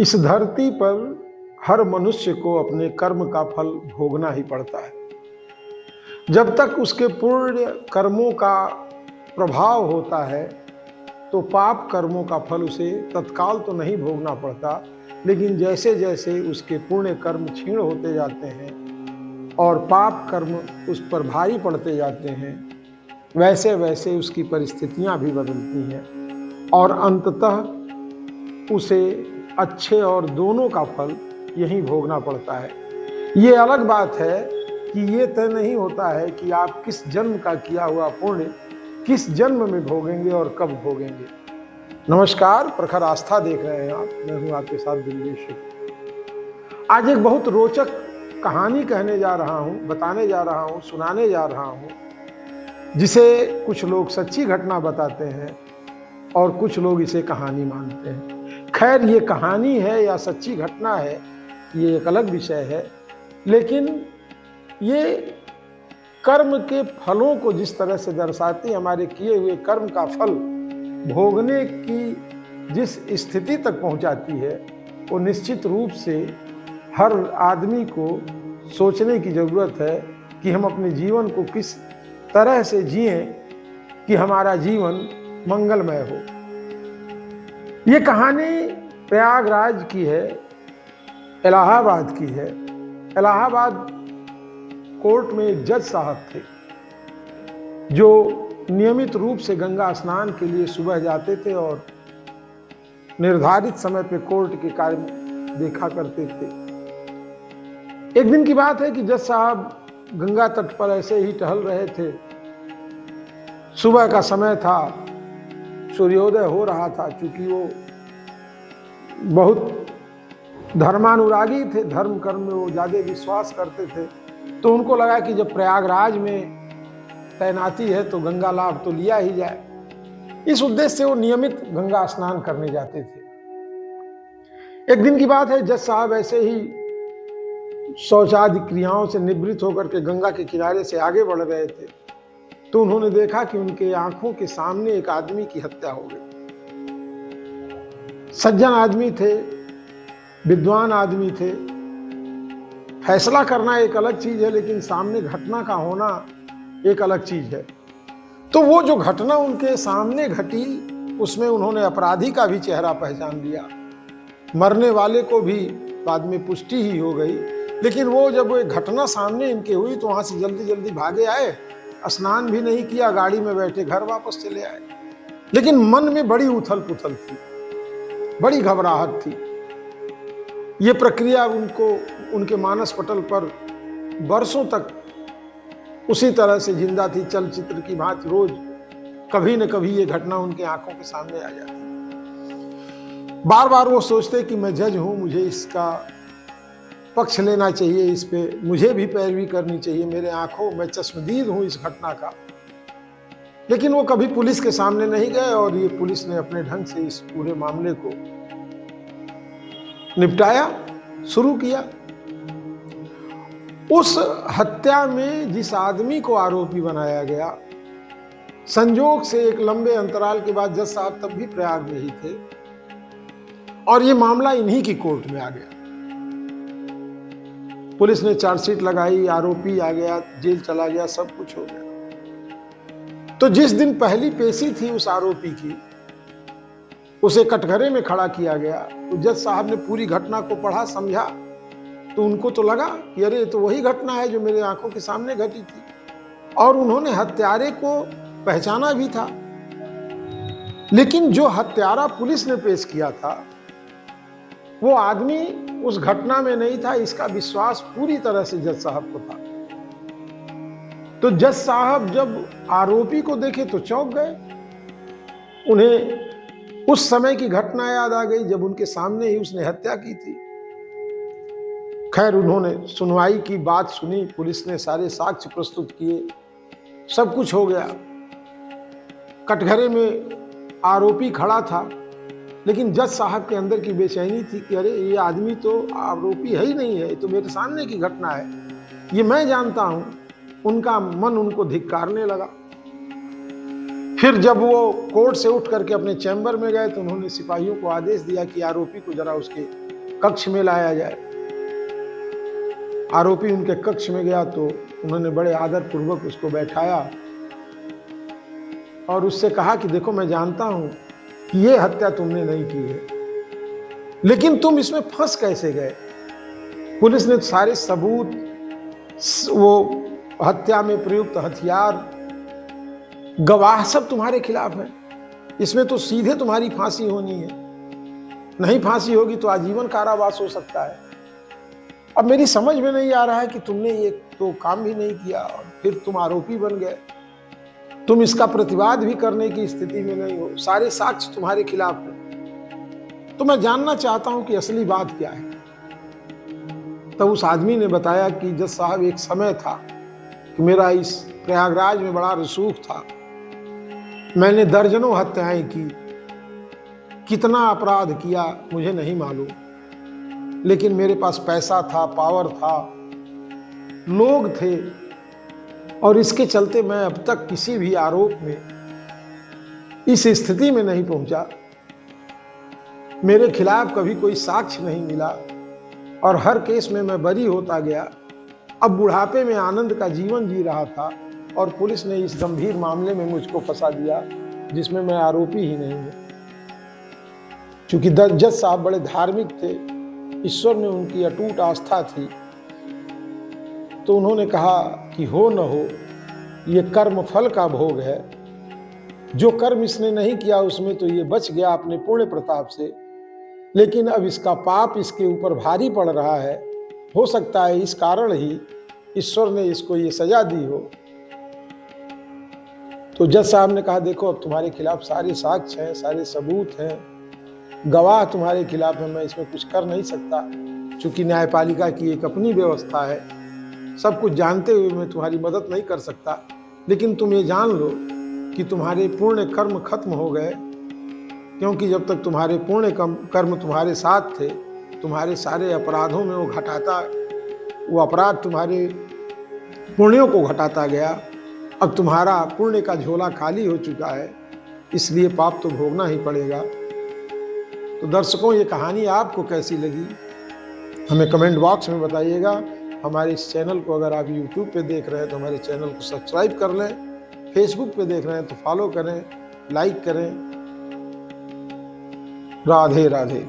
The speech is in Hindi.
इस धरती पर हर मनुष्य को अपने कर्म का फल भोगना ही पड़ता है। जब तक उसके पुण्य कर्मों का प्रभाव होता है तो पाप कर्मों का फल उसे तत्काल तो नहीं भोगना पड़ता, लेकिन जैसे जैसे उसके पुण्य कर्म क्षीण होते जाते हैं और पाप कर्म उस पर भारी पड़ते जाते हैं, वैसे वैसे उसकी परिस्थितियां भी बदलती हैं और अंततः उसे अच्छे और दोनों का फल यही भोगना पड़ता है। ये अलग बात है कि ये तय नहीं होता है कि आप किस जन्म का किया हुआ पुण्य किस जन्म में भोगेंगे और कब भोगेंगे। नमस्कार, प्रखर आस्था देख रहे हैं आप। मैं हूं आपके साथ दिल्ली। आज एक बहुत रोचक कहानी कहने जा रहा हूं, बताने जा रहा हूं, सुनाने जा रहा हूं, जिसे कुछ लोग सच्ची घटना बताते हैं और कुछ लोग इसे कहानी मानते हैं। खैर, ये कहानी है या सच्ची घटना है, ये एक अलग विषय है, लेकिन ये कर्म के फलों को जिस तरह से दर्शाती, हमारे किए हुए कर्म का फल भोगने की जिस स्थिति तक पहुंचाती है, वो निश्चित रूप से हर आदमी को सोचने की जरूरत है कि हम अपने जीवन को किस तरह से जिएं कि हमारा जीवन मंगलमय हो। ये कहानी प्रयागराज की है, इलाहाबाद की है। इलाहाबाद कोर्ट में एक जज साहब थे जो नियमित रूप से गंगा स्नान के लिए सुबह जाते थे और निर्धारित समय पे कोर्ट के कार्य देखा करते थे। एक दिन की बात है कि जज साहब गंगा तट पर ऐसे ही टहल रहे थे। सुबह का समय था, सूर्योदय हो रहा था। चूंकि वो बहुत धर्मानुरागी थे, धर्म कर्म में वो ज्यादा विश्वास करते थे, तो उनको लगा कि जब प्रयागराज में तैनाती है तो गंगा लाभ तो लिया ही जाए। इस उद्देश्य से वो नियमित गंगा स्नान करने जाते थे। एक दिन की बात है, जज साहब ऐसे ही शौचादि क्रियाओं से निवृत्त होकर के गंगा के किनारे से आगे बढ़ रहे थे, तो उन्होंने देखा कि उनके आंखों के सामने एक आदमी की हत्या हो गई। सज्जन आदमी थे, विद्वान आदमी थे। फैसला करना एक अलग चीज है, लेकिन सामने घटना का होना एक अलग चीज है। तो वो जो घटना उनके सामने घटी, उसमें उन्होंने अपराधी का भी चेहरा पहचान लिया। मरने वाले को भी बाद में पुष्टि ही हो गई, लेकिन वो जब वो घटना सामने इनके हुई तो वहां से जल्दी जल्दी भागे आए, स्नान भी नहीं किया, गाड़ी में बैठे घर वापस चले आए। लेकिन मन में बड़ी उथल पुथल थी, बड़ी घबराहट थी। ये प्रक्रिया उनके मानस पटल पर वर्षों तक उसी तरह से जिंदा थी, चलचित्र की भांति। रोज कभी न कभी ये घटना उनके आंखों के सामने आ जाती। बार बार वो सोचते कि मैं जज हूं, मुझे इसका पक्ष लेना चाहिए, इस पे मुझे भी पैरवी करनी चाहिए, मेरे आंखों में चश्मदीद हूं इस घटना का। लेकिन वो कभी पुलिस के सामने नहीं गए और ये पुलिस ने अपने ढंग से इस पूरे मामले को निपटाया, शुरू किया। उस हत्या में जिस आदमी को आरोपी बनाया गया, संजोग से एक लंबे अंतराल के बाद जज साहब तब भी प्रयाग में ही थे और ये मामला इन्हीं की कोर्ट में आ गया। पुलिस ने चार्जशीट लगाई, आरोपी आ गया, जेल चला गया, सब कुछ हो गया। तो जिस दिन पहली पेशी थी उस आरोपी की, उसे कटघरे में खड़ा किया गया। तो जज साहब ने पूरी घटना को पढ़ा, समझा, तो उनको तो लगा कि अरे ये तो वही घटना है जो मेरे आंखों के सामने घटी थी। और उन्होंने हत्यारे को पहचाना भी था। लेकिन जो हत्यारा पुलिस ने पेश किया था वो आदमी उस घटना में नहीं था, इसका विश्वास पूरी तरह से जज साहब को था। तो जज साहब जब आरोपी को देखे तो चौंक गए। उन्हें उस समय की घटना याद आ गई जब उनके सामने ही उसने हत्या की थी। खैर, उन्होंने सुनवाई की, बात सुनी, पुलिस ने सारे साक्ष्य प्रस्तुत किए, सब कुछ हो गया। कटघरे में आरोपी खड़ा था, लेकिन जज साहब के अंदर की बेचैनी थी कि अरे ये आदमी तो आरोपी है ही नहीं है, ये तो मेरे सामने की घटना है, ये मैं जानता हूं। उनका मन उनको धिक्कारने लगा। फिर जब वो कोर्ट से उठ करके अपने चैम्बर में गए तो उन्होंने सिपाहियों को आदेश दिया कि आरोपी को जरा उसके कक्ष में लाया जाए। आरोपी उनके कक्ष में गया तो उन्होंने बड़े आदर पूर्वक उसको बैठाया और उससे कहा कि देखो, मैं जानता हूं कि ये हत्या तुमने नहीं की है, लेकिन तुम इसमें फंस कैसे गए? पुलिस ने सारे सबूत, वो हत्या में प्रयुक्त हथियार, गवाह सब तुम्हारे खिलाफ है। इसमें तो सीधे तुम्हारी फांसी होनी है। नहीं फांसी होगी तो आजीवन कारावास हो सकता है। अब मेरी समझ में नहीं आ रहा है कि तुमने ये तो काम भी नहीं किया और फिर तुम आरोपी बन गए। तुम इसका प्रतिवाद भी करने की स्थिति में नहीं हो। सारे साक्ष्य तुम्हारे खिलाफ हैं। तो मैं जानना चाहता हूं कि असली बात क्या है। तब उस आदमी ने बताया कि जज साहब, एक समय था कि मेरा इस प्रयागराज में बड़ा रसूख था। मैंने दर्जनों हत्याएं की, कितना अपराध किया मुझे नहीं मालूम, लेकिन मेरे पास पैसा था, पावर था, लोग थे, और इसके चलते मैं अब तक किसी भी आरोप में इस स्थिति में नहीं पहुंचा। मेरे खिलाफ कभी कोई साक्ष्य नहीं मिला और हर केस में मैं बरी होता गया। अब बुढ़ापे में आनंद का जीवन जी रहा था और पुलिस ने इस गंभीर मामले में मुझको फंसा दिया जिसमें मैं आरोपी ही नहीं हूं। चूंकि जज साहब बड़े धार्मिक थे, ईश्वर में उनकी अटूट आस्था थी, तो उन्होंने कहा कि हो न हो, ये कर्म फल का भोग है। जो कर्म इसने नहीं किया उसमें तो ये बच गया अपने पुण्य प्रताप से, लेकिन अब इसका पाप इसके ऊपर भारी पड़ रहा है। हो सकता है इस कारण ही ईश्वर ने इसको ये सजा दी हो। तो जज साहब ने कहा, देखो, अब तुम्हारे खिलाफ सारे साक्ष्य हैं, सारे सबूत हैं, गवाह तुम्हारे खिलाफ है, मैं इसमें कुछ कर नहीं सकता। चूंकि न्यायपालिका की एक अपनी व्यवस्था है, सब कुछ जानते हुए मैं तुम्हारी मदद नहीं कर सकता। लेकिन तुम ये जान लो कि तुम्हारे पुण्य कर्म खत्म हो गए, क्योंकि जब तक तुम्हारे पुण्य कर्म तुम्हारे साथ थे, तुम्हारे सारे अपराधों में वो अपराध तुम्हारे पुण्यों को घटाता गया। अब तुम्हारा पुण्य का झोला खाली हो चुका है, इसलिए पाप तो भोगना ही पड़ेगा। तो दर्शकों, ये कहानी आपको कैसी लगी हमें कमेंट बॉक्स में बताइएगा। हमारे इस चैनल को अगर आप YouTube पे देख रहे हैं तो हमारे चैनल को सब्सक्राइब कर लें, फेसबुक पे देख रहे हैं तो फॉलो करें, लाइक करें। राधे राधे।